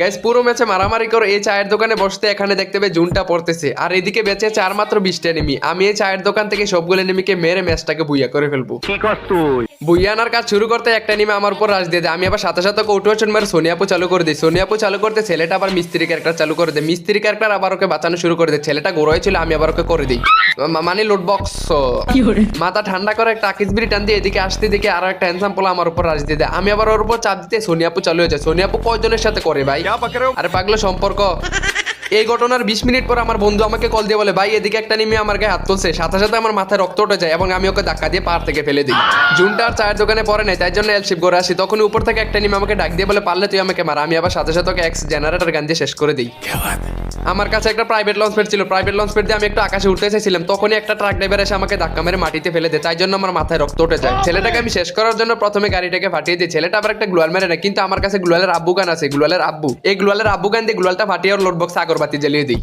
Guys পুরো ম্যাচে মারামারি করে এই চায়ের দোকানে বসতে এখানে দেখতে পেয়ে জুনটা পড়তেছে আর এদিকে বেঁচে আছে আর মাত্র 20টা এনিমি। আমি এই চায়ের দোকান থেকে সবগুলো এনিমিকে মেরে ম্যাচটাকে বুইয়া করে ফেলবো। কি কর তুই? বুইয়া আনার কাজ শুরু করতে একটা এনিমি আমার উপর রাশ দিয়ে দেয়। আমি আবার সাথে সাথে কৌটুয়াশন মারে সোনিয়াপু চালু করে দিই। সোনিয়াপু চালু করতে ছেলেটা আবার মিস্ত্রি ক্যারেক্টার চালু করে দেয়। মিস্ত্রি ক্যারেক্টার আবার ওকে বাঁচানো শুরু করে দেয়। ছেলেটা গোড়ায় ছিল, আমি আবার ওকে করে দিই মানে লুট বক্স। মাথা ঠান্ডা করে একটা আকিসবিরি টান দিয়ে এদিকে আসতে দিকে আরো একটা হ্যান্ডসাম পোলা আমার উপর রাশ দিয়ে দেয়। আমি আবার ওর উপর চাপ দিতে সোনিয়াপু চালু হয়ে যায়। সোনিয়াপু কয়জনের সাথে করে ভাই? আরে পাগলো সম্পর্ক। এই ঘটনার 20 মিনিট পর আমার বন্ধু আমাকে কল দিয়ে বলে, ভাই এদিকে একটা নেমে আমার গায়ে হাত তুলছে। সাথে সাথে আমার মাথায় রক্ত উঠে যায় এবং আমি ওকে ধাক্কা দিয়ে পাহাড় থেকে ফেলে দিই। জুনটা আর চায়ের দোকানে পরে নাই, তাই জন্য এলশিপ করে আসি। তখন উপর থেকে একটা নেমে আমাকে ডাক দিয়ে বলে, পারলে তুই আমাকে মার। আমি আবার সাথে সাথে ওকে এক্স জেনারেটর গান দিয়ে শেষ করে দিই। আমার কাছে একটা প্রাইভেট লঞ্চ প্যাড ছিল। প্রাইভেট লঞ্চ প্যাড দিয়ে আমি একটু আকাশে উঠতে চাইছিলাম, তখনই একটা ট্রাক ড্রাইভার এসে আমাকে ধাক্কা মেরে মাটিতে ফেলে দেয়। তাই জন্য আমার মাথায় রক্ত উঠে যায়। ছেলেটাকে আমি শেষ করার জন্য প্রথমে গাড়িটাকে ফাটিয়ে দিই। ছেলেটা আবার একটা গ্লোয়াল মেরে নেয়, কিন্তু আমার কাছে গ্লোয়ালের আব্বু গান আছে। গ্লোয়ালের আব্বু, এই গ্লোয়ালের আব্বু গান দিয়ে গ্লোয়ালটা ফাটিয়ে ওর লোড বক্সে আগরবাতি জ্বালিয়ে দিই।